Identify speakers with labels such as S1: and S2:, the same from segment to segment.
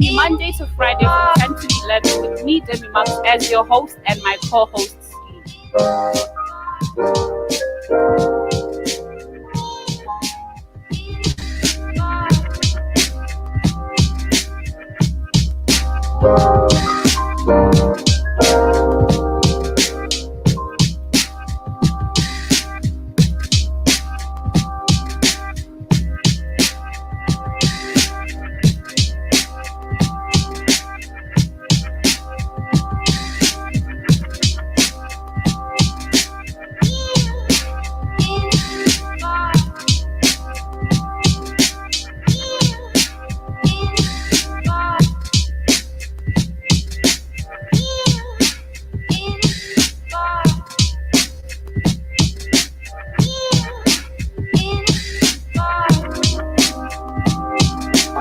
S1: me Monday to Friday from 10 to 11 with me, Demi Max, as your host and my co-hosts.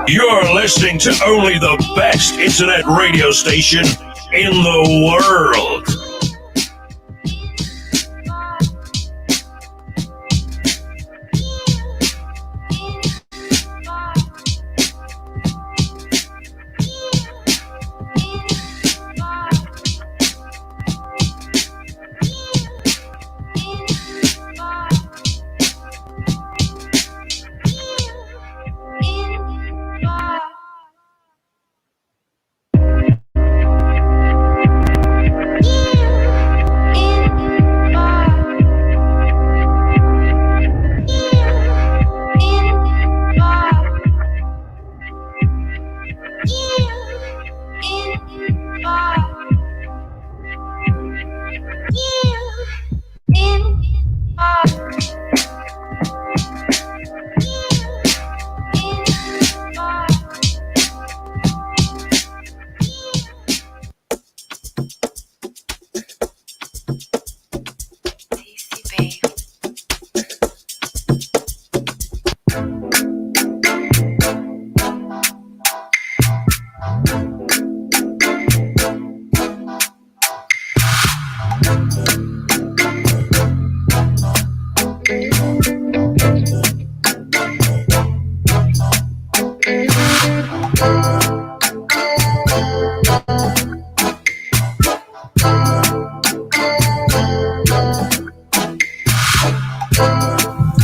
S2: You're listening to only the best internet radio station in the world.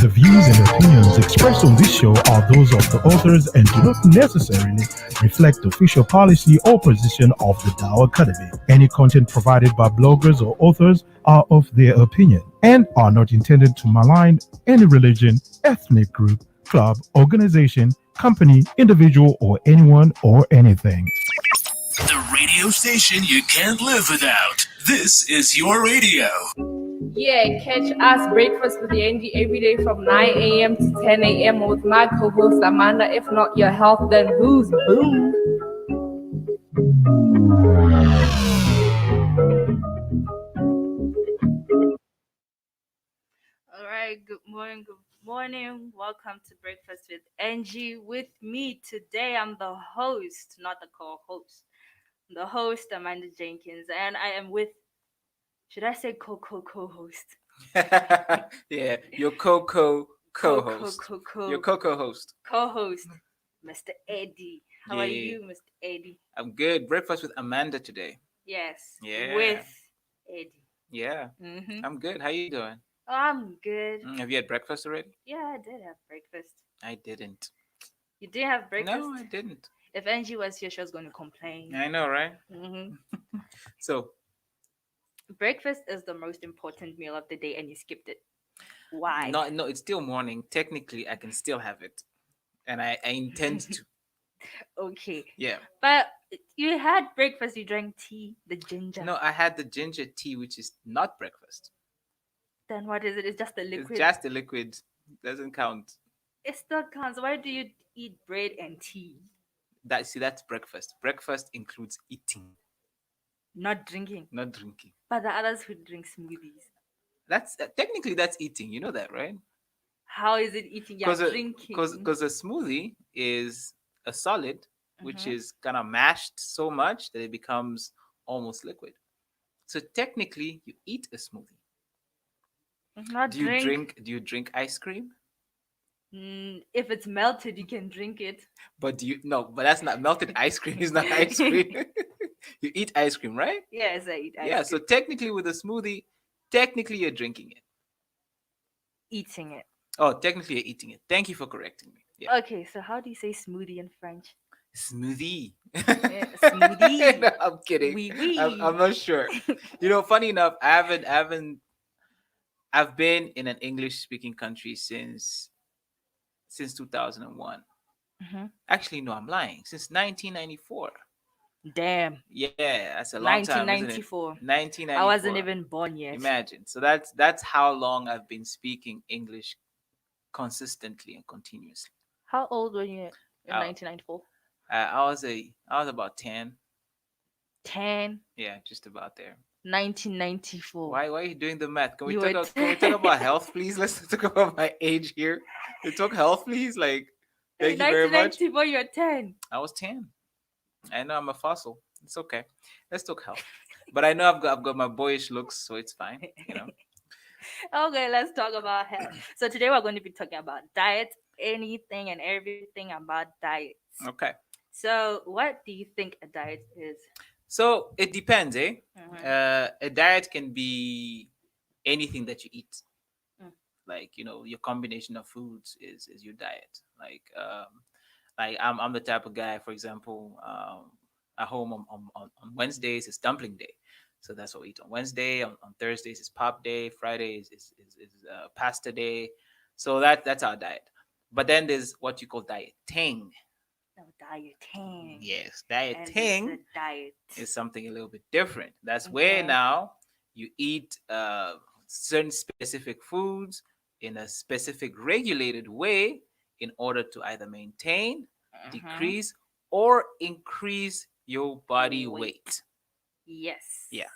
S3: The views and opinions expressed on this show are those of the authors and do not necessarily reflect the official policy or position of the Dow Academy. Any content provided by bloggers or authors are of their opinion and are not intended to malign any religion, ethnic group, club, organization, company, individual, or anyone or anything.
S2: The radio station you can't live without. This is your radio.
S1: Yeah, catch us Breakfast with the Angie every day from 9 a.m. to 10 a.m. with my co-host Amanda. If not your health, then who's? Boom.
S4: All right, good morning, good morning. Welcome to Breakfast with Angie. With me today, I'm the host, not the co-host. The host, Amanda Jenkins, and I am with, should I say co-host?
S5: Yeah, your co-host. Your co-host.
S4: Co-host, Mr. Eddie. How are
S5: Yeah.
S4: you, Mr. Eddie?
S5: I'm good. Breakfast with Amanda today.
S4: Yes.
S5: Yeah.
S4: With Eddie.
S5: Yeah.
S4: Mm-hmm.
S5: I'm good. How you doing?
S4: Oh, I'm good.
S5: Have you had breakfast already?
S4: Yeah, I did have breakfast.
S5: I didn't.
S4: You did have breakfast?
S5: No, I didn't.
S4: If Angie was here, she was going to complain.
S5: I know, right?
S4: Mm-hmm.
S5: So,
S4: Breakfast is the most important meal of the day, and you skipped it. Why?
S5: no, it's still morning. Technically, I can still have it, and I intend to.
S4: Okay.
S5: Yeah.
S4: But you had breakfast, you drank tea, the ginger.
S5: No, I had the ginger tea, which is not breakfast.
S4: Then what is it? It's just a liquid.
S5: It's just a liquid. Doesn't count.
S4: It still counts. Why do you eat bread and tea?
S5: That's breakfast. Breakfast includes eating,
S4: Not drinking.
S5: not drinking.
S4: But the others who drink smoothies.
S5: That's technically that's eating. You know that, right?
S4: How is it eating? You're drinking.
S5: Because a smoothie is a solid which
S4: Mhm.
S5: is kind of mashed so much that it becomes almost liquid. So technically, you eat a smoothie.
S4: Not
S5: Do you
S4: drink.
S5: drink? Do you drink ice cream?
S4: If it's melted, you can drink it.
S5: But do you no? But that's not melted ice cream. It's not ice cream. You eat ice cream, right?
S4: Yes, I eat
S5: Yeah.
S4: ice
S5: So
S4: cream.
S5: technically, with a smoothie, technically you're drinking it.
S4: Eating it.
S5: Oh, technically you're eating it. Thank you for correcting me. Yeah.
S4: Okay, so how do you say smoothie in French?
S5: Smoothie.
S4: Smoothie.
S5: No, I'm kidding.
S4: Oui,
S5: I'm
S4: oui.
S5: not sure. Funny enough, I've been in an English speaking country since 2001.
S4: Hmm.
S5: Actually, no, I'm lying. Since 1994.
S4: Damn.
S5: Yeah, that's a long time, isn't it?
S4: 1994. I wasn't
S5: 1994.
S4: even born yet.
S5: Imagine. So that's how long I've been speaking English consistently and continuously.
S4: How old were you in
S5: I,
S4: 1994?
S5: I was about 10.
S4: 10.
S5: Yeah, just about there.
S4: 1994.
S5: Why are you doing the math?
S4: You were
S5: Can we talk
S4: 10.
S5: about health, please? Let's talk about my age here. We talk health, please. Like,
S4: In
S5: thank you very much.
S4: 1994, you're 10.
S5: I was 10. I know I'm a fossil. It's okay. Let's talk health. But I know I've got my boyish looks, so it's fine.
S4: Okay, let's talk about health. So today we're going to be talking about diet, anything and everything about diets.
S5: Okay.
S4: So, what do you think a diet is?
S5: So it depends, eh?
S4: Mhm.
S5: A diet can be anything that you eat.
S4: Mm.
S5: Like, your combination of foods is your diet. Like I'm the type of guy, for example, at home on Wednesdays it's dumpling day. So that's what we eat on Wednesday. On Thursdays is pop day. Friday is pasta day. So that's our diet. But then there's what you call dieting.
S4: No, dieting.
S5: Yes,
S4: And it's a
S5: dieting
S4: diet.
S5: is something a little bit different. That's where
S4: Okay.
S5: now you eat certain specific foods in a specific regulated way in order to either maintain,
S4: Mhm.
S5: decrease, or increase your body
S4: Weight.
S5: weight.
S4: Yes.
S5: Yeah,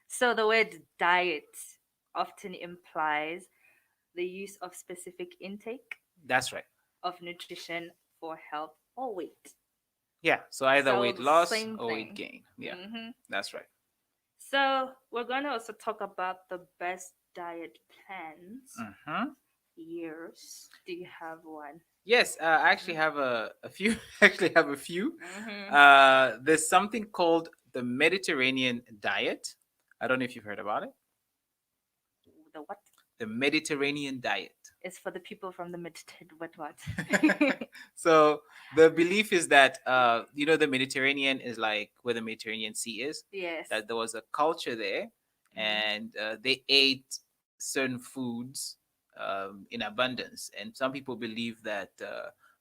S4: So the word diet often implies the use of specific intake
S5: that's right.
S4: of nutrition for health or weight.
S5: Yeah, so either
S4: So
S5: weight
S4: the
S5: loss
S4: same
S5: or weight
S4: thing.
S5: gain. Yeah,
S4: Hmm.
S5: that's right.
S4: So we're going to also talk about the best diet plans.
S5: Hmm.
S4: Years. Do you have one?
S5: Yes, I actually have a few. Actually, have a few.
S4: Mm-hmm.
S5: There's something called the Mediterranean diet. I don't know if you've heard about it.
S4: The what?
S5: The Mediterranean diet.
S4: Is for the people from the what?
S5: So the belief is that the Mediterranean is like where the Mediterranean Sea is.
S4: Yes.
S5: That there was a culture there,
S4: Mhm.
S5: and they ate certain foods in abundance, and some people believe that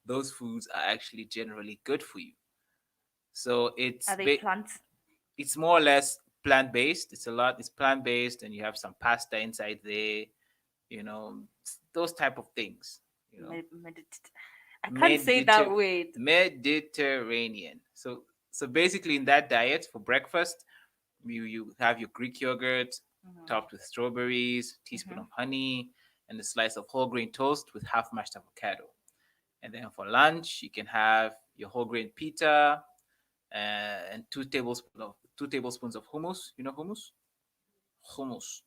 S5: those foods are actually generally good for you. So
S4: Are they plants?
S5: it's more or less plant based. It's plant based, and you have some pasta inside there. Those type of things. You know,
S4: I can't say that
S5: Mediter-
S4: word.
S5: Mediterranean. So basically, in that diet for breakfast, you have your Greek yogurt
S4: Mhm.
S5: topped with strawberries, teaspoon
S4: Mhm.
S5: of honey, and a slice of whole grain toast with half mashed avocado. And then for lunch, you can have your whole grain pita and two tablespoons of hummus. You know hummus? Hummus.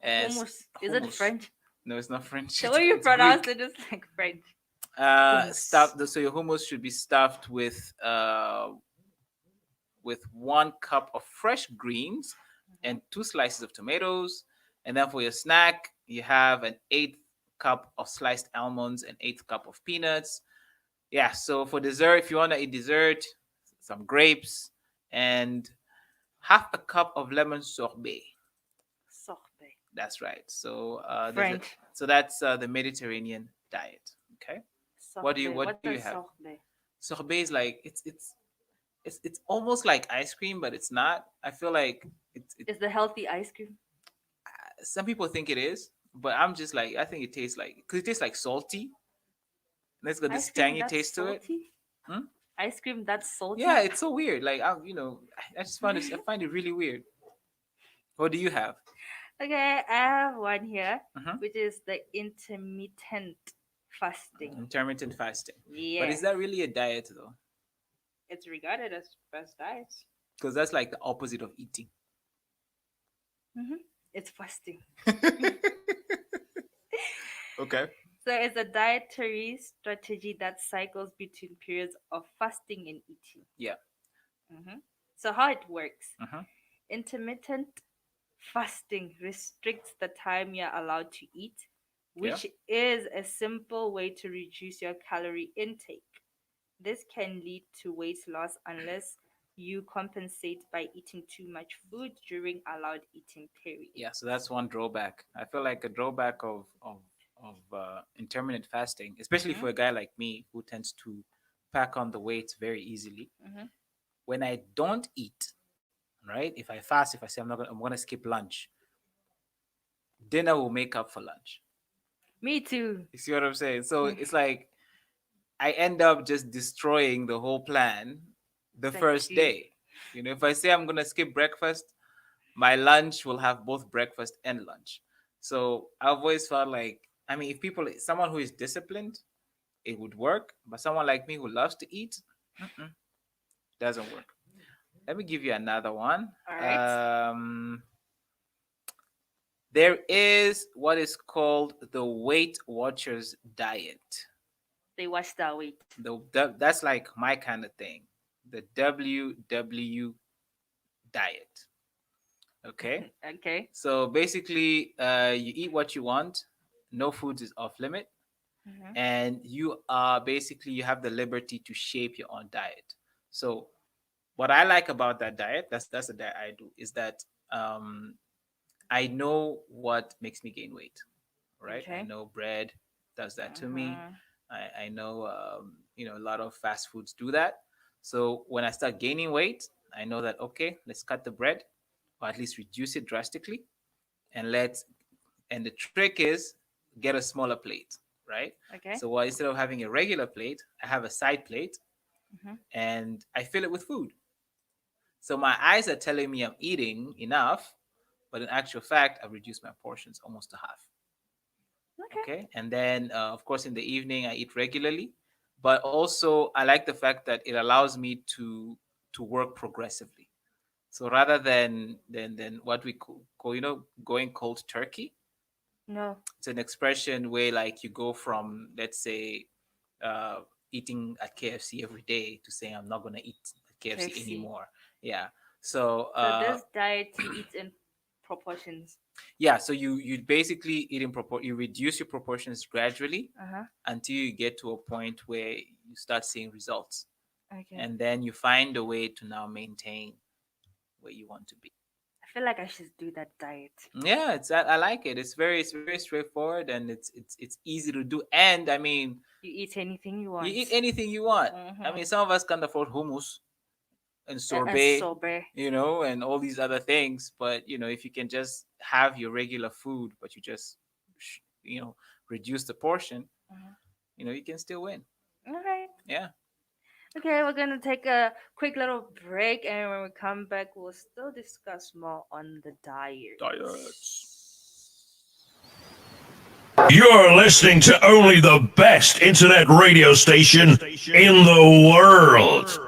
S5: And
S4: Hummus. Is it
S5: hummus.
S4: French?
S5: No, it's not French.
S4: The
S5: It's,
S4: way you
S5: it's
S4: pronounce
S5: Greek.
S4: it is like French.
S5: Stuff.
S4: Hummus.
S5: So your hummus should be stuffed with 1 cup of fresh greens
S4: Mhm.
S5: and 2 slices of tomatoes. And then for your snack, you have an eighth cup of sliced almonds, an eighth cup of peanuts. Yeah. So for dessert, if you want to eat dessert, some grapes and half a cup of lemon sorbet.
S4: Sorbet.
S5: That's right. So
S4: French.
S5: that's the Mediterranean diet. Okay.
S4: Sorbet.
S5: What
S4: What
S5: do you
S4: does
S5: have?
S4: sorbet?
S5: Sorbet is like it's almost like ice cream, but it's not. I feel like
S4: Is the healthy ice cream?
S5: some people think it is, but I'm just like I think it tastes like because it tastes like salty. And it's got
S4: Ice
S5: this
S4: cream
S5: tangy
S4: that's
S5: taste to it.
S4: salty?
S5: Hmm?
S4: Ice cream that's salty?
S5: Yeah, it's so weird. Like I just find it really weird. What do you have?
S4: Okay, I have one here,
S5: Hmm.
S4: which is the intermittent fasting.
S5: Intermittent fasting. But is
S4: Yes,
S5: that really a diet though?
S4: it's regarded as best diet.
S5: Because that's like the opposite of eating.
S4: Hmm. It's fasting.
S5: Okay.
S4: So it's a dietary strategy that cycles between periods of fasting and eating.
S5: Yeah.
S4: hmm So how it works?
S5: Uh-huh.
S4: Intermittent fasting restricts the time you're allowed to eat,
S5: Yeah.
S4: which is a simple way to reduce your calorie intake. This can lead to weight loss unless you compensate by eating too much food during allowed eating
S5: Yeah.
S4: periods.
S5: So that's one drawback. I feel like a drawback of intermittent fasting, especially
S4: Mm-hmm.
S5: for a guy like me who tends to pack on the weight very easily.
S4: Mm-hmm.
S5: When I don't eat, right? If I fast, if I say I'm gonna skip lunch, dinner will make up for lunch.
S4: Me too.
S5: You see what I'm saying? So it's like I end up just destroying the whole plan the first
S4: Exactly.
S5: day. If I say I'm gonna skip breakfast, my lunch will have both breakfast and lunch. So I've always felt like, I mean, if someone who is disciplined, it would work. But someone like me who loves to eat, mm-mm, doesn't work. Let me give you another one.
S4: All right.
S5: Um, there is what is called the Weight Watchers diet.
S4: They watch that weight.
S5: That's like my kind of thing. The WW diet. Okay.
S4: Okay.
S5: So basically, you eat what you want. No foods is off limit,
S4: Mm-hmm.
S5: and you have the liberty to shape your own diet. So what I like about that diet, that's the diet I do, is that um, I know what makes me gain weight. Right? I
S4: Okay.
S5: know bread does that to me.
S4: Mm-hmm.
S5: I know a lot of fast foods do that. So when I start gaining weight, I know that okay, let's cut the bread or at least reduce it drastically, and the trick is get a smaller plate, right?
S4: Okay.
S5: So instead of having a regular plate, I have a side plate
S4: Mm-hmm.
S5: and I fill it with food. So my eyes are telling me I'm eating enough, but in actual fact, I've reduced my portions almost to half.
S4: Okay.
S5: Okay. And then, of course, in the evening, I eat regularly. But also, I like the fact that it allows me to work progressively. So rather than what we call going cold turkey,
S4: No.
S5: it's an expression where like you go from, let's say, uh, eating at KFC every day to saying I'm not gonna eat at KFC
S4: KFC.
S5: anymore. Yeah. So
S4: So this diet you eat in proportions.
S5: yeah, so you basically you reduce your proportions gradually
S4: Uh-huh.
S5: until you get to a point where you start seeing results,
S4: Okay.
S5: and then you find a way to now maintain where you want to be.
S4: I feel like I should do that diet.
S5: Yeah, I like it. It's very straightforward, and it's easy to do. And I mean,
S4: You eat anything you
S5: you
S4: want.
S5: eat anything you want. I
S4: Mm-hmm.
S5: mean, some of us can't afford hummus and
S4: And
S5: sorbet,
S4: sober.
S5: and all these other things. But if you can just have your regular food, but you just reduce the portion,
S4: Mm-hmm.
S5: you can still win.
S4: All right.
S5: Yeah.
S4: Okay, we're gonna take a quick little break, and when we come back, we'll still discuss more on the diet.
S2: You're listening to only the best internet radio station in the world.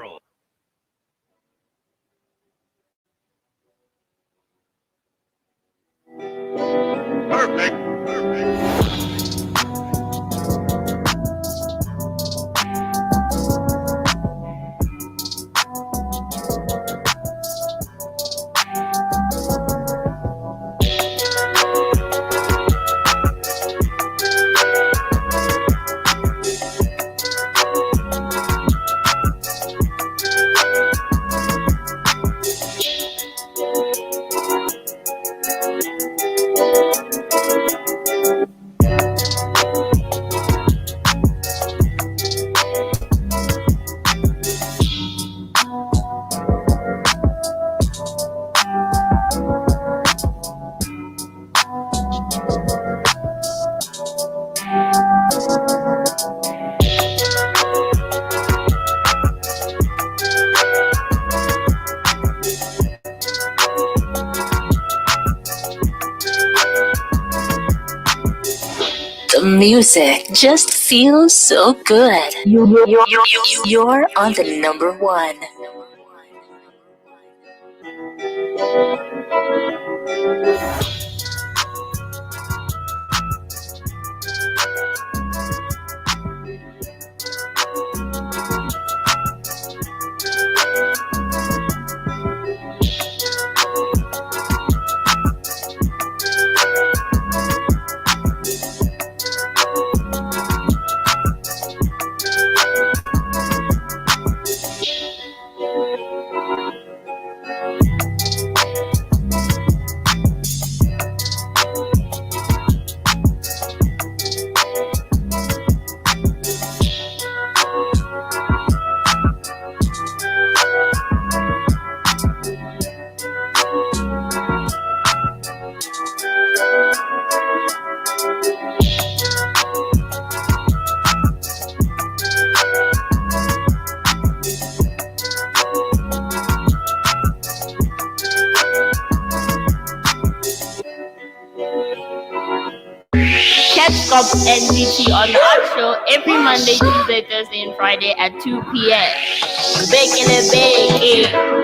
S6: The music just feels so good. You're on the number one.
S7: up NGT on our show every Monday, Tuesday, Thursday, and Friday at 2 p.m. Baking it, baking.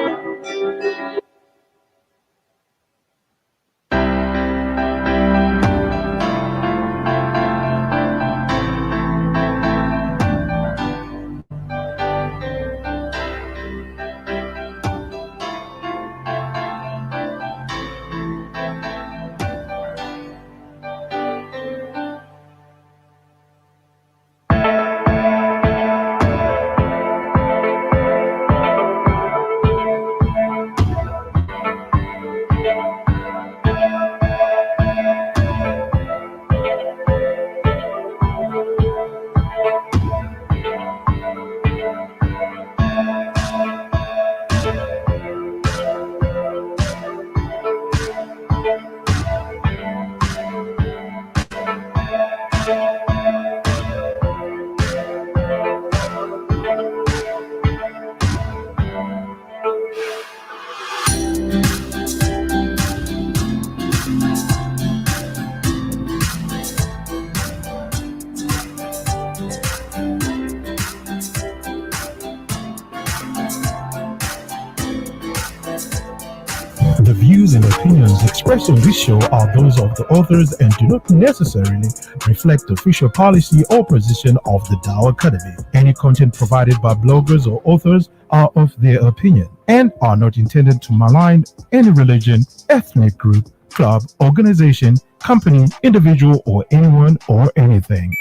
S3: The views and opinions expressed on this show are those of the authors and do not necessarily reflect the official policy or position of the Tao Academy. Any content provided by bloggers or authors are of their opinion and are not intended to malign any religion, ethnic group, club, organization, company, individual, or anyone or anything.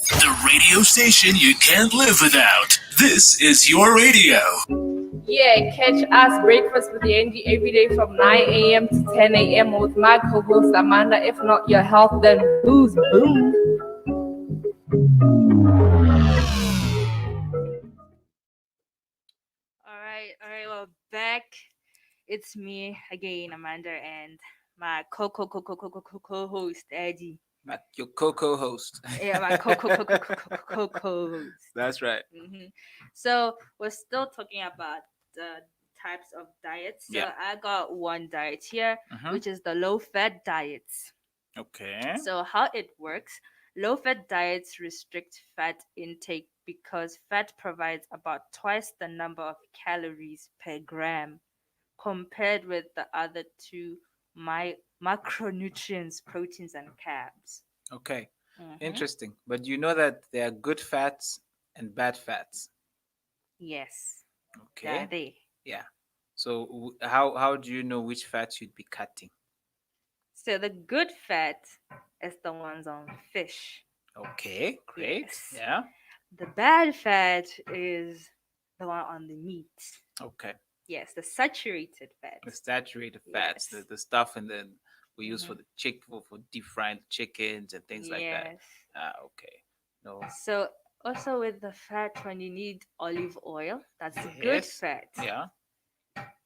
S2: The radio station you can't live without. This is your radio.
S1: Yeah, catch us Breakfast with the Angie every day from 9 a.m. to 10 a.m. with my co-host Amanda. If not your health, then who's boom?
S4: All right, well, back. It's me again, Amanda, and my co-host, Eddie.
S5: Your co-host.
S4: Yeah, my co-host.
S5: That's right.
S4: So we're still talking about the types of diets. So
S5: Yeah.
S4: I got one diet here, which is the low-fat diets.
S5: Okay.
S4: So how it works, low-fat diets restrict fat intake because fat provides about twice the number of calories per gram compared with the other two macronutrients, proteins and carbs.
S5: Okay. Interesting. But you know that there are good fats and bad fats.
S4: Yes.
S5: Okay.
S4: Are they?
S5: Yeah. So how do you know which fats you'd be cutting?
S4: So the good fat is the ones on fish.
S5: Okay. Great.
S4: Yes.
S5: Yeah.
S4: The bad fat is the one on the meat.
S5: Okay.
S4: Yes, the saturated fat.
S5: The saturated fats,
S4: Yes.
S5: the stuff and then we use for the for deep frying chickens and things like that.
S4: Yes.
S5: Okay. No.
S4: So also with the fat when you need olive oil, that's the good
S5: Yes.
S4: fat.
S5: Yeah.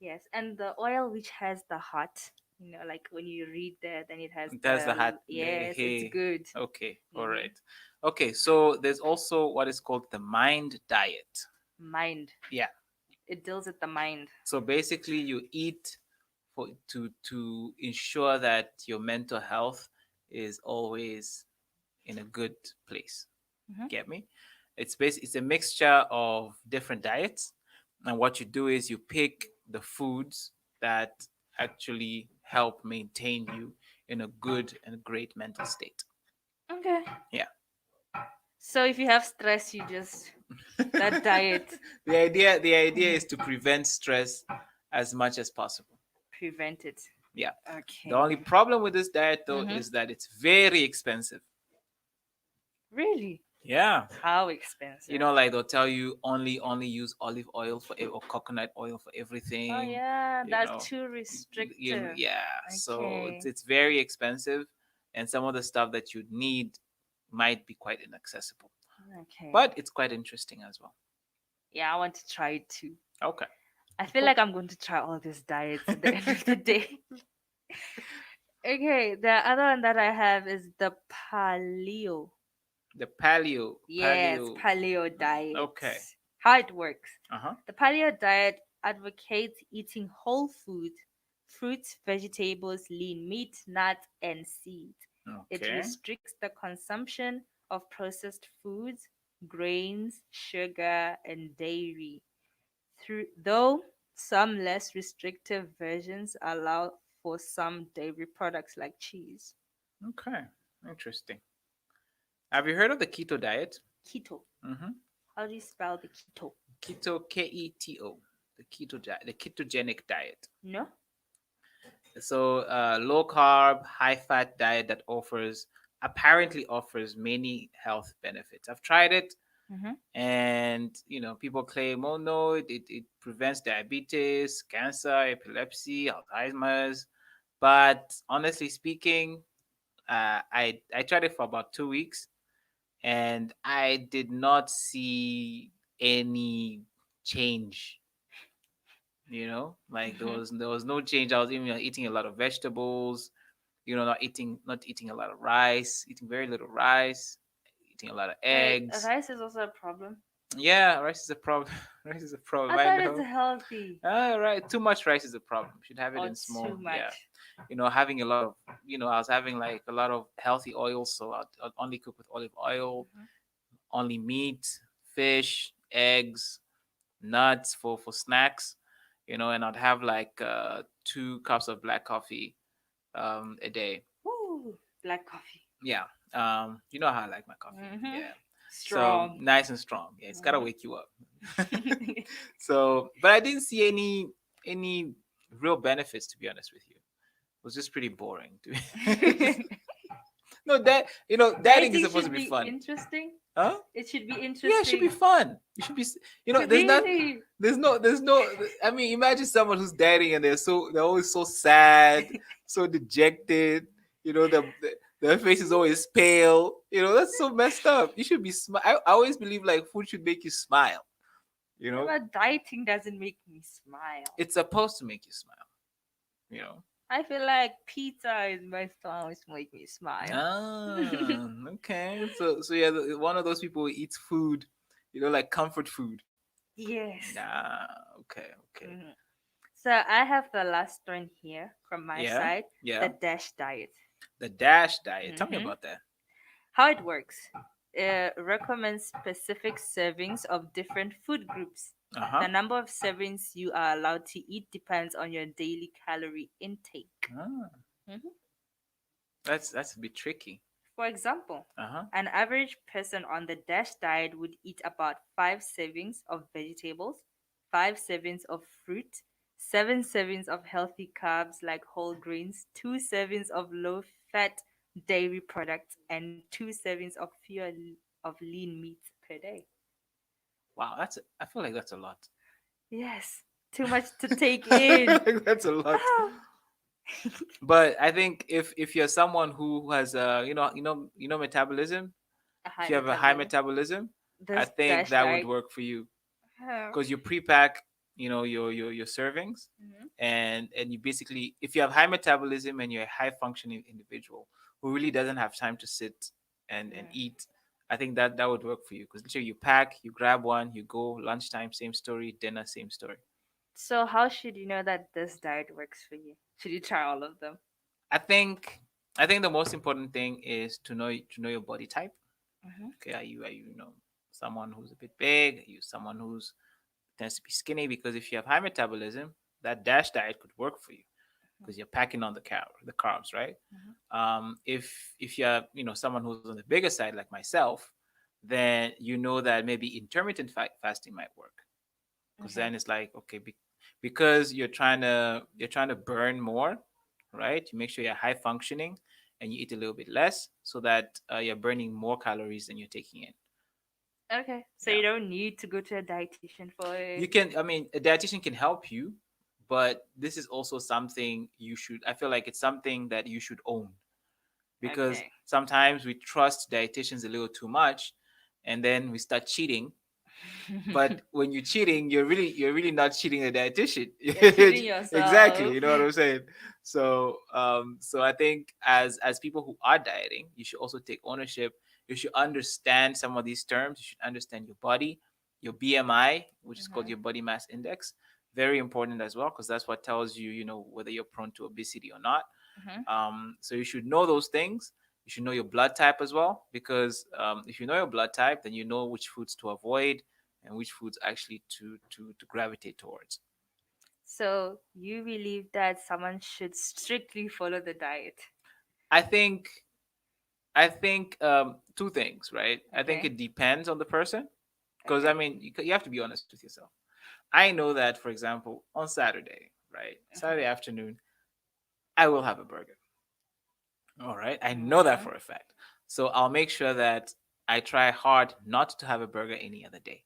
S4: Yes, and the oil which has the hot, like when you read that, then it has
S5: That's the hot.
S4: Yes, it's good.
S5: Okay. All right. Okay. So there's also what is called the mind diet.
S4: Mind.
S5: Yeah.
S4: It deals with the mind.
S5: So basically, you eat to ensure that your mental health is always in a good place. Get me? It's a mixture of different diets, and what you do is you pick the foods that actually help maintain you in a good and great mental state.
S4: Okay.
S5: Yeah.
S4: So if you have stress, you just that diet.
S5: The idea is to prevent stress as much as possible.
S4: Prevent it.
S5: Yeah.
S4: Okay.
S5: The only problem with this diet though is that it's very expensive.
S4: Really?
S5: Yeah.
S4: How expensive?
S5: Like they'll tell you only use olive oil or coconut oil for everything.
S4: Oh yeah, that's too restrictive.
S5: Yeah. So
S4: Okay.
S5: it's very expensive, and some of the stuff that you need might be quite inaccessible.
S4: Okay.
S5: But it's quite interesting as well.
S4: Yeah, I want to try it too.
S5: Okay.
S4: I feel like I'm going to try all these diets at the end of the day. Okay, the other one that I have is the paleo.
S5: The paleo.
S4: Yes, paleo diet.
S5: Okay.
S4: How it works.
S5: Uh-huh.
S4: The paleo diet advocates eating whole food, fruits, vegetables, lean meat, nuts, and seeds. It
S5: Okay.
S4: restricts the consumption of processed foods, grains, sugar, and dairy. Though some less restrictive versions allow for some dairy products like cheese.
S5: Okay. Interesting. Have you heard of the keto diet?
S4: Keto.
S5: Mm-hmm.
S4: How do you spell the keto?
S5: Keto, Keto, the keto diet, the ketogenic diet.
S4: No?
S5: So, low carb, high fat diet that apparently offers many health benefits. I've tried it,
S4: Mm-hmm.
S5: and people claim, oh no, it prevents diabetes, cancer, epilepsy, Alzheimer's. But honestly speaking, I tried it for about 2 weeks, and I did not see any change. Like there
S4: Mm-hmm.
S5: was there was no change. I was even eating a lot of vegetables, not eating a lot of rice, eating very little rice, eating a lot of
S4: Wait,
S5: eggs.
S4: rice is also a problem.
S5: Yeah, rice is a problem. Rice is a problem.
S4: I
S5: I
S4: thought it's
S5: know.
S4: healthy.
S5: Right. Too much rice is a problem. Should have it
S4: Or
S5: in
S4: too
S5: small. Yeah.
S4: much.
S5: Having a lot of, I was having like a lot of healthy oils, so I'd only cook with olive oil,
S4: Mhm.
S5: only meat, fish, eggs, nuts for snacks, and I'd have like 2 cups of black coffee a day.
S4: Woo, black coffee.
S5: Yeah. You know how I like my coffee.
S4: Mm-hmm.
S5: Yeah. So
S4: Strong.
S5: nice and strong. Yeah, it's gotta
S4: Mhm.
S5: wake you up. So, but I didn't see any real benefits, to be honest with you. It was just pretty boring. To be no, dating is
S4: Dating
S5: supposed to
S4: should
S5: be
S4: be
S5: fun,
S4: interesting.
S5: huh?
S4: It should be
S5: Yeah, it should be
S4: interesting.
S5: fun. It should be. There's not.
S4: Really?
S5: There's no. I mean, imagine someone who's dating and they're always so sad, so dejected. Their face is always pale. That's so messed up. You should be smile. I always believe like food should make you smile. You
S4: Yeah,
S5: know,
S4: but dieting doesn't make me smile.
S5: it's supposed to make you smile. You know.
S4: I feel like pizza is my always make me smile.
S5: Ah, okay. So yeah, one of those people who eats food, like comfort food.
S4: Yes.
S5: Ah, okay, okay.
S4: Mhm. So I have the last one here from my
S5: Yeah,
S4: side, the
S5: yeah.
S4: DASH diet.
S5: The Dash diet. Tell me
S4: hmm
S5: about that.
S4: How it works. Recommends specific servings of different food groups.
S5: Uh
S4: The
S5: huh.
S4: number of servings you are allowed to eat depends on your daily calorie intake.
S5: Ah,
S4: Mhm.
S5: that's a bit tricky.
S4: For example,
S5: Uh huh.
S4: an average person on the DASH diet would eat about 5 servings of vegetables, 5 servings of fruit, 7 servings of healthy carbs like whole grains, 2 servings of low fat dairy products, and 2 servings of of lean meats per day.
S5: Wow, I feel like that's a lot.
S4: Yes, too much to take
S5: I feel
S4: in.
S5: like that's a lot. But I think if you're someone who has metabolism,
S4: A
S5: if
S4: high
S5: you have a high
S4: metabolism.
S5: metabolism, I
S4: This
S5: think
S4: DASH
S5: that would
S4: diet.
S5: work for you
S4: Oh.
S5: because you pre-pack, your servings,
S4: Mhm.
S5: and you basically, if you have high metabolism and you're a high functioning individual who really doesn't have time to sit and
S4: Mm.
S5: eat, I think that would work for you because literally you pack, you grab one, you go lunchtime, same story, dinner, same story.
S4: So how should you know that this diet works for you? Should you try all of them?
S5: I think I think the most important thing is to know your body type.
S4: hmm
S5: Okay, are you someone who's a bit big? Are you someone who's tends to be skinny? Because if you have high metabolism, that dash diet could work for you because you're packing on the carbs, right?
S4: hmm
S5: If you're someone who's on the bigger side like myself, then you know that maybe intermittent fasting might work because
S4: Okay.
S5: then it's like okay, because you're trying to burn more, right? You make sure you're high functioning and you eat a little bit less so that you're burning more calories than you're taking in.
S4: Okay. So
S5: Yeah.
S4: you don't need to go to a dietitian for
S5: You
S4: it.
S5: can, I mean, a dietitian can help you, but this is also something I feel like it's something that you should own because
S4: Okay.
S5: sometimes we trust dietitians a little too much and then we start cheating. But when you're cheating, you're really not cheating the dietitian.
S4: You're cheating
S5: Exactly,
S4: yourself.
S5: you know what I'm saying. So I think as people who are dieting, you should also take ownership. You should understand some of these terms. You should understand your body, your BMI, which is called
S4: hmm
S5: your body mass index. Very important as well because that's what tells you, whether you're prone to obesity or not.
S4: hmm
S5: So you should know those things, You should know your blood type as well, because if you know your blood type, then you know which foods to avoid and which foods actually to gravitate towards.
S4: So you believe that someone should strictly follow the diet?
S5: I think I think two things, right? I think
S4: Okay.
S5: it depends on the person, because I
S4: Okay.
S5: mean you have to be honest with yourself. I know that, for example, on Saturday, right, Saturday
S4: Mhm.
S5: afternoon, I will have a burger. All right, I know that
S4: Mhm.
S5: for a fact. So I'll make sure that I try hard not to have a burger any other day.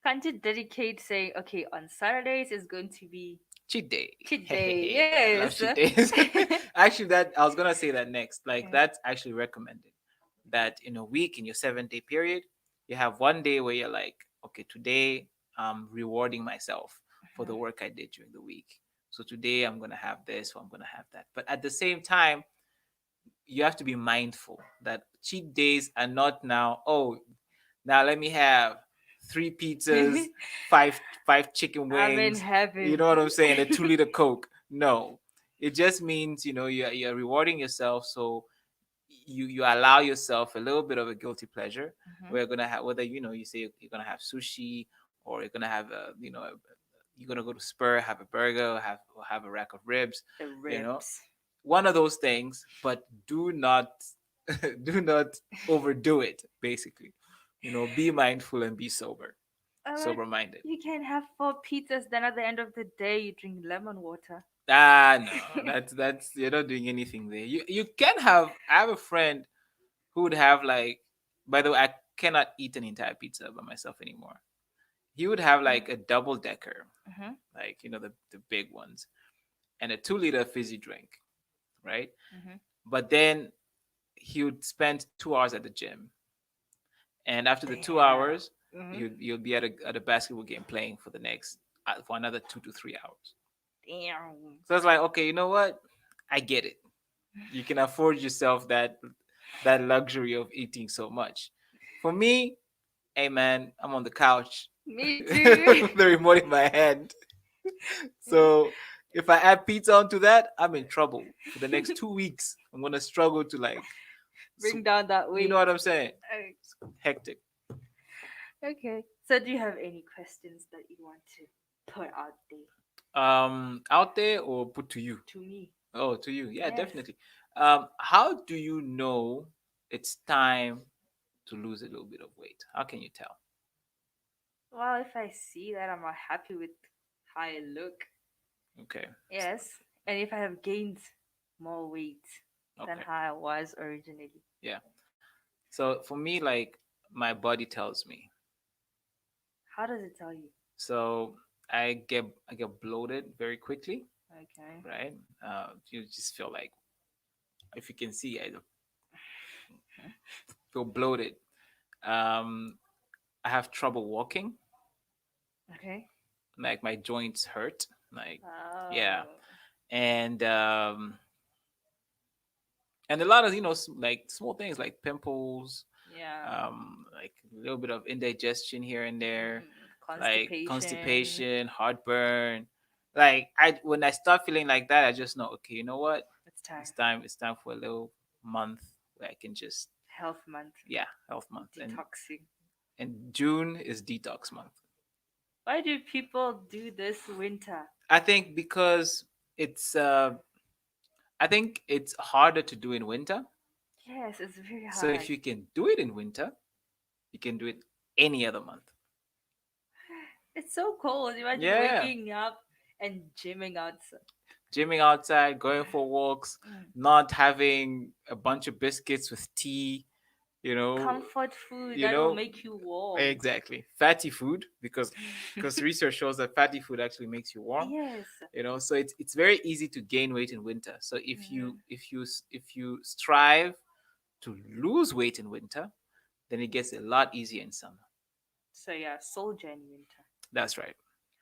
S4: Can't you dedicate saying, okay, on Saturdays is going to be
S5: Cheat day.
S4: cheat day?
S5: Hey, I love
S4: Yes.
S5: cheat days. Actually, that I was gonna say that next. Like
S4: Okay.
S5: that's actually recommended. That in a week, in your 7 day period, you have one day where you're like, okay, today I'm rewarding myself for the work I did during the week. So today I'm gonna have this, or I'm gonna have that. But at the same time, you have to be mindful that cheat days are not now. Oh, now let me have three pizzas, five chicken
S4: I'm in
S5: wings. You
S4: heaven.
S5: know what I'm saying? A 2 liter Coke. No, it just means you're rewarding yourself. So you allow yourself a little bit of a guilty pleasure.
S4: Mhm.
S5: We're gonna have, whether you say you're gonna have sushi, or you're gonna have you're gonna go to Spur, have a burger, or have a rack of ribs.
S4: The
S5: You know,
S4: ribs.
S5: one of those things, but do not do not overdo it. Basically, be mindful and be
S4: But
S5: sober minded.
S4: you can have four pizzas, then at the end of the day, you drink lemon water.
S5: Ah, no, that's you're not doing anything there. You can have. I have a friend who would have, like, by the way, I cannot eat an entire pizza by myself anymore. He would have like a double decker,
S4: Mm-hmm.
S5: like the big ones, and a 2 liter fizzy drink, right?
S4: Mm-hmm.
S5: But then he would spend 2 hours at the gym, and after the two
S4: Damn.
S5: hours,
S4: Mm-hmm.
S5: you'll be at a basketball game playing for another 2 to 3 hours.
S4: Damn.
S5: So it's like, okay, you know what? I get it. You can afford yourself that luxury of eating so much. For me, hey man, I'm on the couch
S4: Me too.
S5: with the remote in my hand. So if I add pizza onto that, I'm in trouble for the next 2 weeks. I'm gonna struggle to, like,
S4: Bring down that
S5: you know
S4: weight.
S5: what I'm saying?
S4: Oh,
S5: It's hectic.
S4: okay. So, do you have any questions that you want to put out there
S5: Out there or put to you?
S4: to me?
S5: Oh, to you. Yeah,
S4: Yes.
S5: definitely. How do you know it's time to lose a little bit of weight? How can you tell?
S4: Well, if I see that I'm not happy with how I look,
S5: Okay.
S4: yes. And if I have gained more weight than
S5: Okay.
S4: how I was originally.
S5: Yeah. So for me, like, my body tells me.
S4: How does it tell you?
S5: So I get bloated very quickly,
S4: Okay.
S5: right? You just feel like, if you can see, I feel bloated. Um, I have trouble walking.
S4: Okay.
S5: Like, my joints hurt. Like, yeah,
S4: Oh.
S5: and and a lot of, like, small things like pimples,
S4: Yeah.
S5: like a little bit of indigestion here and there, like
S4: Constipation.
S5: constipation, heartburn. Like, when I start feeling like that, I just know, okay, you know what?
S4: It's time.
S5: It's time for a little month where I can just,
S4: Health month.
S5: yeah, health month. and
S4: Detoxing.
S5: and June is detox month.
S4: Why do people do this winter?
S5: I think because it's I think it's harder to do in winter.
S4: Yes, it's very
S5: So if
S4: hard.
S5: you can do it in winter, you can do it any other month.
S4: It's so cold. Imagine
S5: Yeah.
S4: waking up and gymming outside.
S5: Gymming outside, going for walks,
S4: Mm.
S5: not having a bunch of biscuits with tea, you know,
S4: Comfort food
S5: you
S4: that will
S5: know,
S4: make you warm.
S5: exactly. Fatty food, because research shows that fatty food actually makes you warm.
S4: Yes.
S5: So it's very easy to gain weight in winter. So if you
S4: Mhm.
S5: if you if you strive to lose weight in winter, then it gets a lot easier in summer.
S4: So yeah, soldier in winter.
S5: That's right.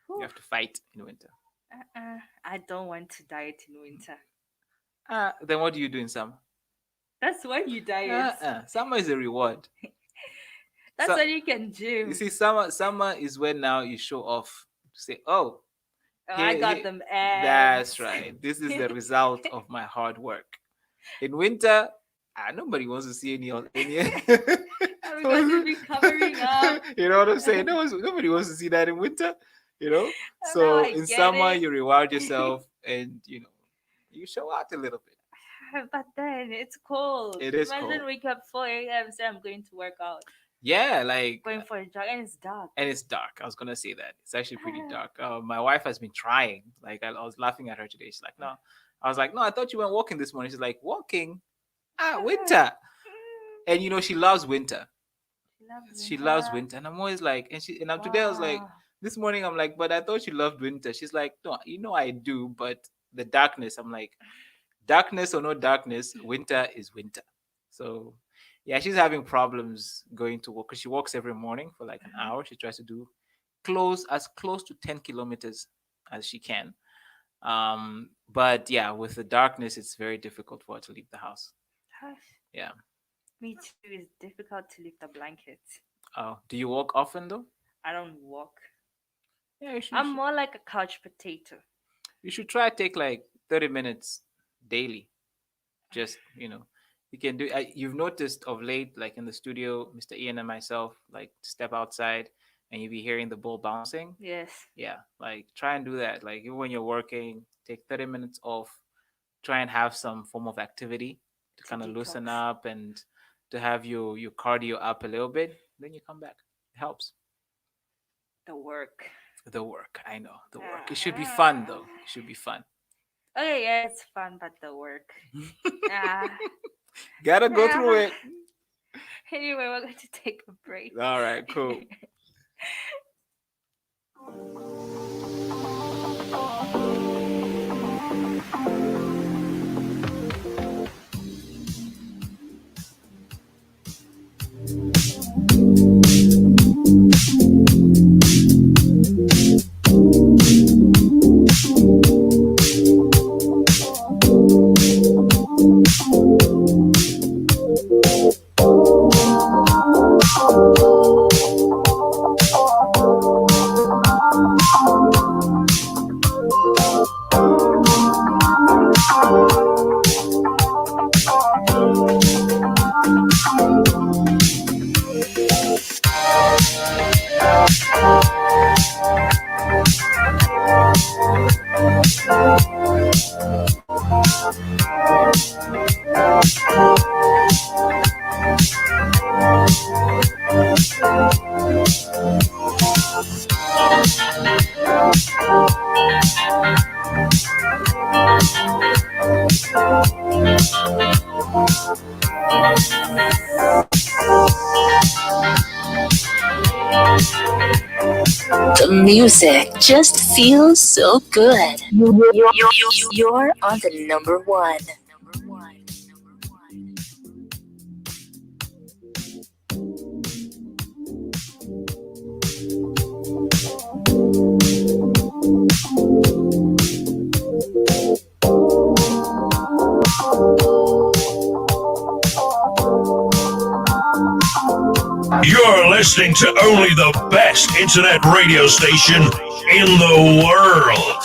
S5: You
S4: Whew.
S5: have to fight in winter.
S4: I don't want to diet in winter.
S5: Then what do you do in summer?
S4: That's when you diet.
S5: Summer is a reward.
S4: That's
S5: So
S4: when you can
S5: you
S4: gym.
S5: see, summer is when now you show off. Say, oh,
S4: Oh, I got
S5: here,
S4: them
S5: that's
S4: abs.
S5: right. This is the result of my hard work. In winter, Nobody wants to see any.
S4: Everybody's gonna be covering up.
S5: You know what I'm saying? Nobody wants to see that in winter. You know.
S4: No,
S5: So
S4: I
S5: in
S4: get
S5: summer,
S4: it.
S5: you reward yourself, and you show out a little bit.
S4: But then it's cold.
S5: It is
S4: Imagine
S5: cold.
S4: wake up 4 a.m. say I'm going to work out,
S5: Yeah, like
S4: going for a jog, and it's dark.
S5: and it's dark. I was gonna say that it's actually pretty dark. My wife has been trying. Like I was laughing at her today. She's like, "No," I was like, "No, I thought you went walking this morning." She's like, "Walking? Winter." And she loves winter. She loves winter, and I'm always like, and I'm today I was like,
S4: Wow.
S5: this morning I'm like, but I thought you loved winter. She's like, no, I do, but the darkness. I'm like, darkness or no darkness, winter is winter. So yeah, she's having problems going to work because she walks every morning for like an hour. She tries to do close to 10 kilometers as she can. But yeah, with the darkness, it's very difficult for her to leave the house.
S4: Gosh,
S5: Yeah.
S4: me too. It's difficult to lift the blankets.
S5: Oh, do you walk often though?
S4: I don't walk.
S5: Yeah,
S4: I'm more like a couch potato.
S5: you should try take like 30 minutes daily. Just you can do. You've noticed of late, like in the studio, Mr. Ian and myself, like step outside, and you'll be hearing the ball bouncing.
S4: Yes.
S5: Yeah, like try and do that. Like even when you're working, take 30 minutes off. Try and have some form of activity to
S4: To
S5: kind of loosen
S4: detox.
S5: up and to have your cardio up a little bit. Then you come back. It helps.
S4: The work.
S5: The work, I know the work. It should be fun though. It should be fun.
S4: Okay, yeah, it's fun, but the work. Ah.
S5: Gotta go through it.
S4: Anyway, we're going to take a break.
S5: All right, cool.
S6: The music just feels so good. You're on the number one.
S2: You're listening to only the best internet radio station in the world.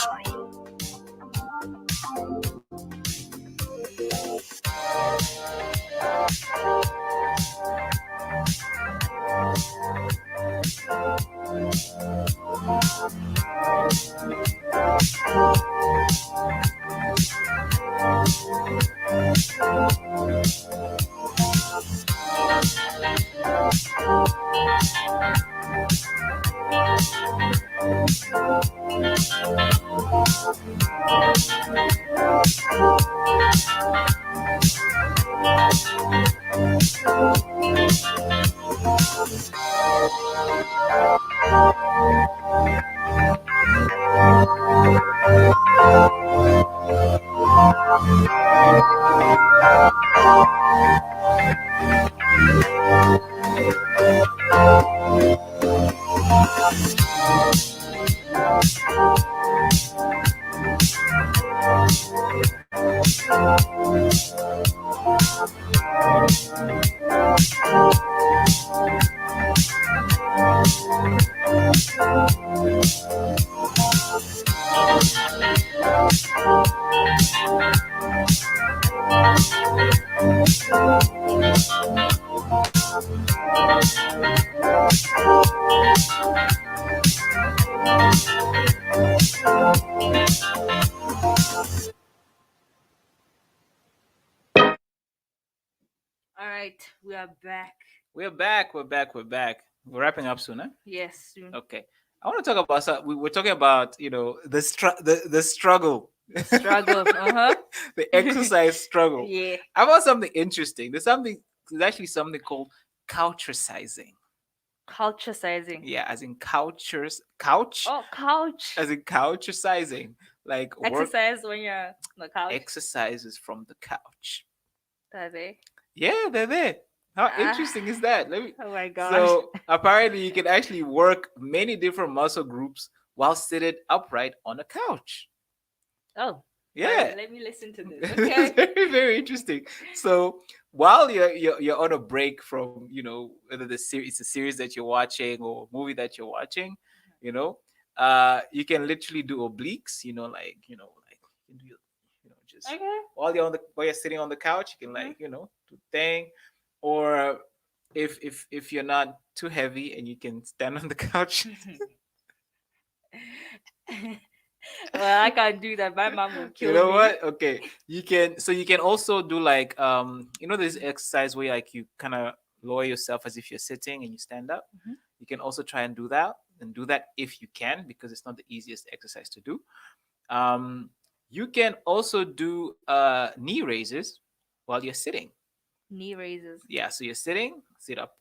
S4: All right, we are back.
S5: We're back. We're back. We're back. We're wrapping up soon, huh?
S4: Yes, soon.
S5: Okay. I want to talk about we were talking about the struggle,
S4: The struggle. Uh-huh.
S5: the exercise struggle.
S4: Yeah.
S5: How about something interesting? There's actually something called couchsizing.
S4: Culture sizing.
S5: Yeah, as in couch,
S4: Oh, couch.
S5: as in couchsizing, like work
S4: Exercise when you're on the couch.
S5: exercises from the couch.
S4: Are they?
S5: Yeah, they're there. How
S4: Ah.
S5: interesting is that? Let me.
S4: Oh my gosh.
S5: So apparently, you can actually work many different muscle groups while seated upright on a couch.
S4: Oh. All
S5: Yeah,
S4: right, let me listen to this.
S5: it's
S4: Okay.
S5: very very interesting. So while you're on a break from whether it's a series that you're watching or a movie that you're watching, you know, you can literally do obliques. Like you can do just
S4: Okay.
S5: while you're sitting on the couch, you can
S4: Mhm.
S5: do thing, or if you're not too heavy and you can stand on the couch.
S4: Well, I can't do that. My mom will kill
S5: You know
S4: me.
S5: what? Okay, you can also do like this exercise where like you kind of lower yourself as if you're sitting and you stand up.
S4: Mhm.
S5: You can also try and do that if you can, because it's not the easiest exercise to do. Um, you can also do knee raises while you're sitting.
S4: Knee raises.
S5: Yeah, so you're sitting,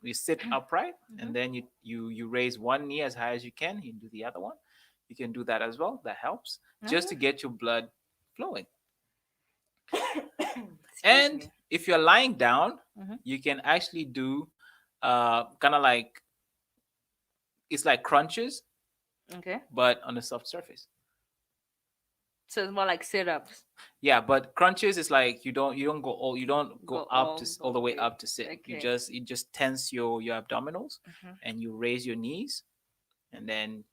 S5: you sit upright, and
S4: Mhm.
S5: then you raise one knee as high as you can. You do the other one. You can do that as well. That helps just to get your blood flowing.
S4: Excuse
S5: And
S4: me.
S5: if you're lying down,
S4: Mhm.
S5: you can actually do kind of like it's like crunches,
S4: Okay.
S5: but on a soft surface.
S4: So it's more like sit-ups.
S5: Yeah, but crunches is like you don't go
S4: Go
S5: up
S4: all the
S5: all the way
S4: way.
S5: up to sit.
S4: Okay.
S5: You just tense your abdominals
S4: Mhm.
S5: and you raise your knees, and then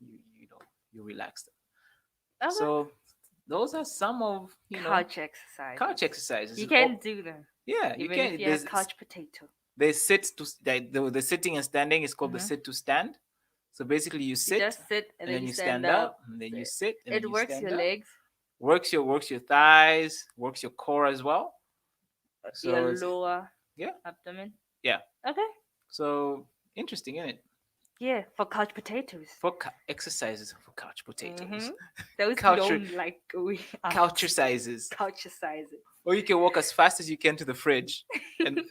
S5: you relax them.
S4: Okay.
S5: So those are some of
S4: Couch exercises.
S5: couch exercises.
S4: You can do them
S5: Yeah, you
S4: even if
S5: can.
S4: you're a couch potato.
S5: They sit to the sitting and standing is called the
S4: Mhm.
S5: sit to stand. So basically, you
S4: You
S5: sit
S4: just sit and
S5: and
S4: then
S5: then
S4: you
S5: you
S4: stand
S5: stand
S4: up.
S5: up, and then you
S4: Sit.
S5: sit and then
S4: It
S5: you
S4: works your
S5: stand up.
S4: legs,
S5: Works your thighs, works your core as well. So
S4: your lower
S5: yeah,
S4: abdomen.
S5: yeah.
S4: Okay.
S5: So interesting, isn't it?
S4: Yeah, for couch potatoes.
S5: For exercises for couch potatoes,
S4: Mm-hmm. Those who
S5: couch
S4: don't like going out.
S5: couch exercises,
S4: Couch exercises.
S5: or you can walk as fast as you can to the fridge, and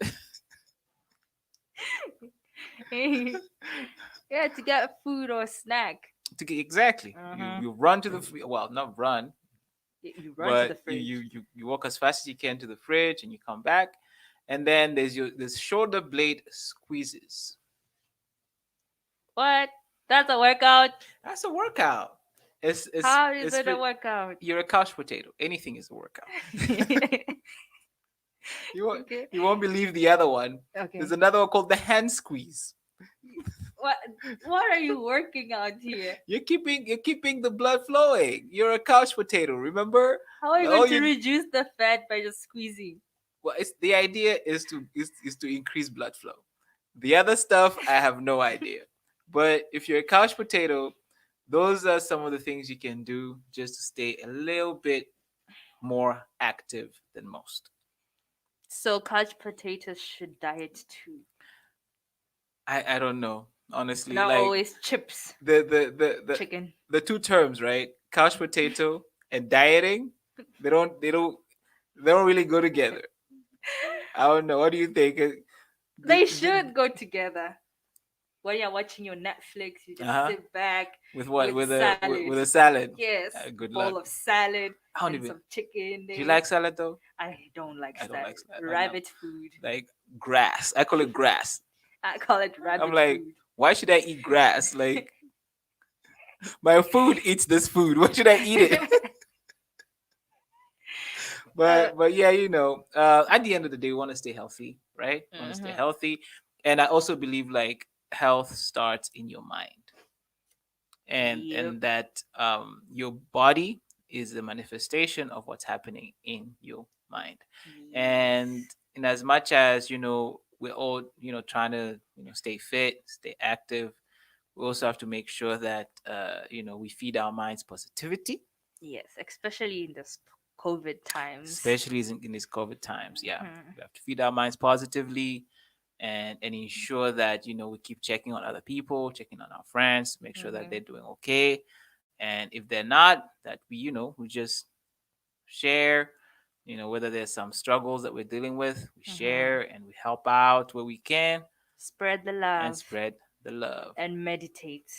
S4: Yeah, to get food or snack.
S5: exactly
S4: Mm-hmm.
S5: you run to the well, not run,
S4: You run to the
S5: but you,
S4: fridge.
S5: you you you walk as fast as you can to the fridge and you come back, and then there's shoulder blade squeezes.
S4: What? That's a workout.
S5: That's a workout.
S4: How is
S5: it's
S4: it a
S5: for,
S4: workout?
S5: you're a couch potato. Anything is a workout. you won't
S4: Okay.
S5: you won't believe the other one.
S4: Okay.
S5: There's another one called the hand squeeze.
S4: What? What are you working out here?
S5: You're keeping the blood flowing. You're a couch potato. Remember?
S4: How are you
S5: All
S4: going to
S5: you
S4: reduce the fat by just squeezing?
S5: well, it's the idea is to increase blood flow. The other stuff I have no idea. But if you're a couch potato, those are some of the things you can do just to stay a little bit more active than most.
S4: So couch potatoes should diet too.
S5: I don't know honestly.
S4: Not
S5: Like
S4: always chips,
S5: the
S4: chicken.
S5: the two terms, right? Couch potato and dieting. They don't really go together. I don't know. What do you think?
S4: They should go together. When you're watching your Netflix, you just
S5: Uh-huh.
S4: sit back
S5: With what?
S4: with
S5: With
S4: salad.
S5: a salad.
S4: Yes,
S5: Good
S4: bowl
S5: luck.
S4: of salad
S5: I don't
S4: and
S5: even.
S4: some chicken
S5: Do you
S4: there.
S5: like salad though?
S4: I don't like
S5: I don't
S4: salad.
S5: like salad. I know.
S4: Rabbit food.
S5: Like grass. I call it grass.
S4: I call it rabbit
S5: I'm like,
S4: food.
S5: why should I eat grass? Like my food eats this food. Why should I eat it? But yeah, at the end of the day, we want to stay healthy, right? We want to stay
S4: Mhm.
S5: healthy, and I also believe like health starts in your mind, and
S4: Yep.
S5: that your body is the manifestation of what's happening in your mind, and
S4: Yes.
S5: in as much as we're all trying to stay fit, stay active, we also have to make sure that we feed our minds positivity.
S4: Yes, especially in this COVID times.
S5: especially in these COVID times. Yeah,
S4: Mhm.
S5: we have to feed our minds positively and ensure that we keep checking on other people, checking on our friends, make sure that they're
S4: Mhm.
S5: doing okay. And if they're not, that we just share. Whether there's some struggles that we're dealing with, we share
S4: Mhm.
S5: and we help out where we can
S4: Spread the
S5: and
S4: love
S5: spread the love.
S4: and meditate.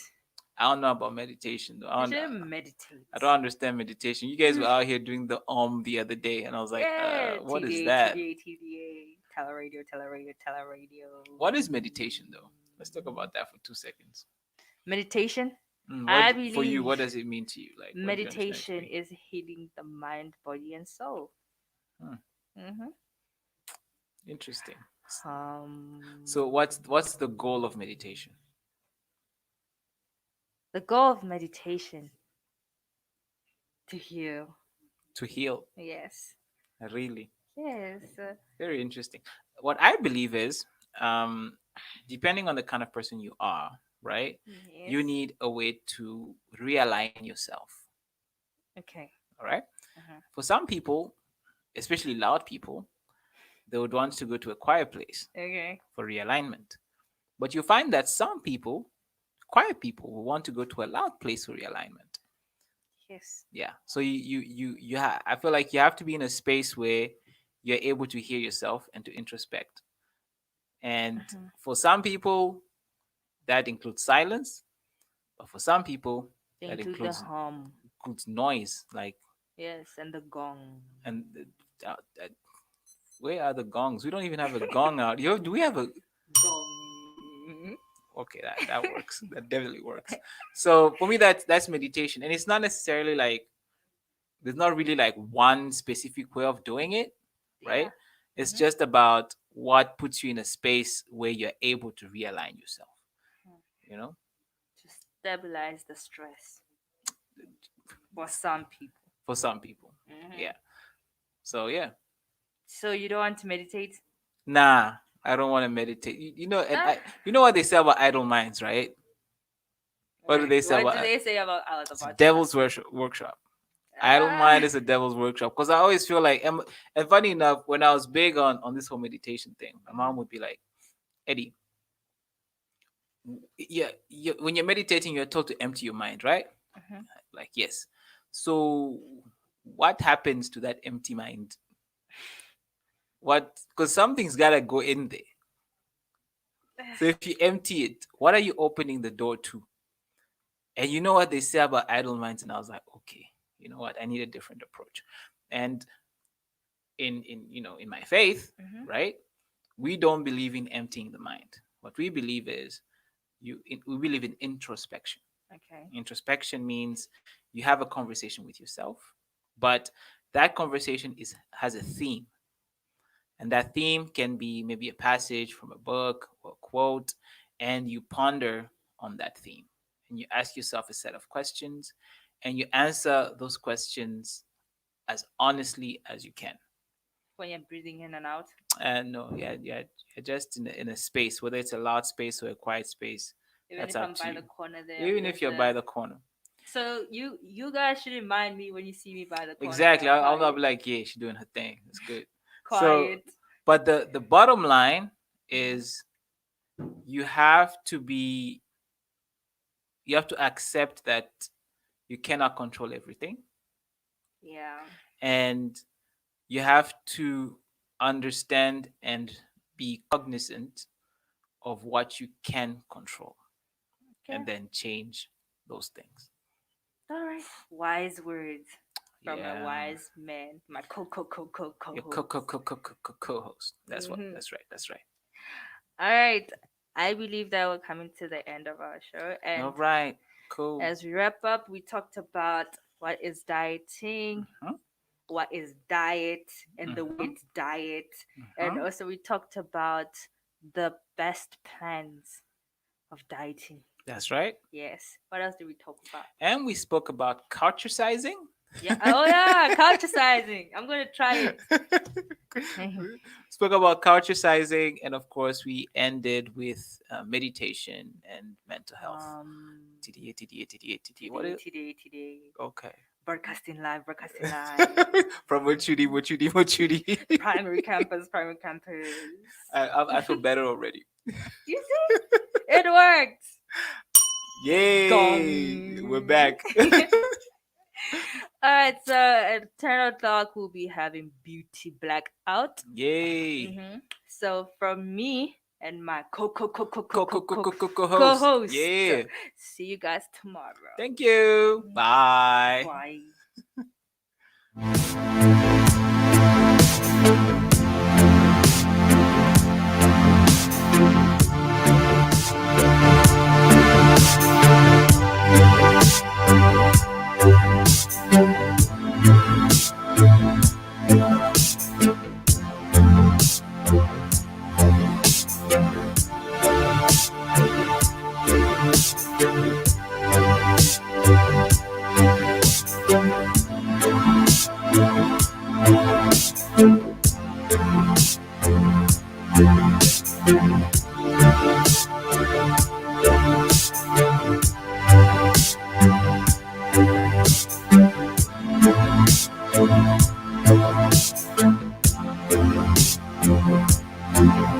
S5: I don't know about meditation though.
S4: You should meditate.
S5: I don't understand meditation. You guys were out here doing the the other day, and I was like,
S4: Yeah,
S5: what is
S4: TDA,
S5: that?
S4: TDA, TDA, teleradio, teleradio, teleradio.
S5: What is meditation though? Let's talk about that for 2 seconds.
S4: Meditation, I
S5: What for you?
S4: believe
S5: What does it mean to you? Like, what do you understand it to
S4: meditation
S5: be?
S4: is healing the mind, body, and soul.
S5: Hmm,
S4: hmm
S5: interesting.
S4: Um,
S5: So, what's the goal of meditation?
S4: the goal of meditation to heal.
S5: To heal,
S4: Yes.
S5: really.
S4: Yes.
S5: Very interesting. What I believe is, um, depending on the kind of person you are, right? You
S4: Yes.
S5: need a way to realign yourself.
S4: Okay.
S5: All right.
S4: Uh-huh.
S5: For some people, especially loud people, they would want to go to a quiet place
S4: Okay.
S5: for realignment. But you find that some people, quiet people, will want to go to a loud place for realignment.
S4: Yes.
S5: Yeah. So I feel like you have to be in a space where you're able to hear yourself and to introspect. And
S4: Uh-huh.
S5: for some people, that includes silence. But for some people,
S4: They
S5: that
S4: include the hum.
S5: includes noise. Like,
S4: Yes, and the gong.
S5: and where are the gongs? We don't even have a gong out. Do we have a?
S4: Gong.
S5: Okay, that works. That definitely works. So for me, that's meditation, and it's not necessarily like there's not really like one specific way of doing it,
S4: Yeah.
S5: right? It's
S4: Mhm.
S5: just about what puts you in a space where you're able to realign yourself. You know,
S4: To stabilize the stress for some people.
S5: for some people,
S4: Mhm.
S5: yeah. So yeah,
S4: So you don't want to meditate?
S5: nah, I don't want to meditate. And
S4: Ah.
S5: you know what they say about idle minds, right? What do
S4: Wait,
S5: they say
S4: what
S5: about
S4: do
S5: it?
S4: they say about? I was
S5: It's a
S4: about to
S5: devil's
S4: ask you.
S5: workshop. Idle
S4: Ah.
S5: mind is a devil's workshop because I always feel like, and funny enough, when I was big on this whole meditation thing, my mom would be like, Eddie, yeah, when you're meditating, you're told to empty your mind, right?
S4: Mhm.
S5: Like, yes. So, what happens to that empty mind? What? Because something's gotta go in there. So, if you empty it, what are you opening the door to? And you know what they say about idle minds, and I was like, okay, you know what? I need a different approach. And in my faith,
S4: Mhm.
S5: right? We don't believe in emptying the mind. What we believe is we believe in introspection.
S4: Okay.
S5: Introspection means you have a conversation with yourself, but that conversation is has a theme, and that theme can be maybe a passage from a book or a quote, and you ponder on that theme, and you ask yourself a set of questions, and you answer those questions as honestly as you can.
S4: When you're breathing in and out.
S5: And no, you're just in a space, whether it's a loud space or a quiet space.
S4: Even
S5: That's
S4: if
S5: up
S4: I'm
S5: to
S4: by
S5: you.
S4: the corner there, I'm
S5: Even if
S4: just
S5: you're by the corner.
S4: So you guys should remind me when you see me by the corner that
S5: Exactly.
S4: I'm
S5: I'll not
S4: quiet.
S5: be like, yeah, she's doing her thing. It's good. So,
S4: Quiet.
S5: but the bottom line
S4: Mhm.
S5: is you have to be, you have to accept that you cannot control everything,
S4: Yeah.
S5: and you have to understand and be cognizant of what you can control,
S4: Okay.
S5: and then change those things.
S4: All right. Wise words from a
S5: Yeah.
S4: wise man, my
S5: Your
S4: co-host.
S5: co-host. That's what.
S4: Mm-hmm.
S5: That's right. That's right.
S4: All right. I believe that we're coming to the end of our show.
S5: All
S4: And
S5: right. Cool.
S4: as we wrap up, we talked about what is dieting,
S5: Mhm,
S4: what is diet, and the way
S5: mhm,
S4: it's diet. And
S5: mhm.
S4: also, we talked about the best plans of dieting.
S5: That's right.
S4: Yes. What else did we talk about?
S5: And we spoke about couchsizing.
S4: Yeah. Oh, yeah. Couchsizing. I'm going to try it.
S5: Spoke about couchsizing, and of course, we ended with meditation and mental health.
S4: um,
S5: TDA, TDA, TDA, TDA. What
S4: today,
S5: is?
S4: today, today.
S5: Okay.
S4: Broadcasting live.
S5: From Mochudi.
S4: Primary campus.
S5: I feel better already.
S4: You see? It worked.
S5: Yay!
S4: Gong.
S5: We're back.
S4: All right, so at 10 o'clock, we'll be having Beauty Blackout.
S5: Yay!
S4: So from me and my
S5: Co-host.
S4: host.
S5: Yeah.
S4: See you guys tomorrow.
S5: Thank you. Bye.
S4: Bye.
S8: Thank you.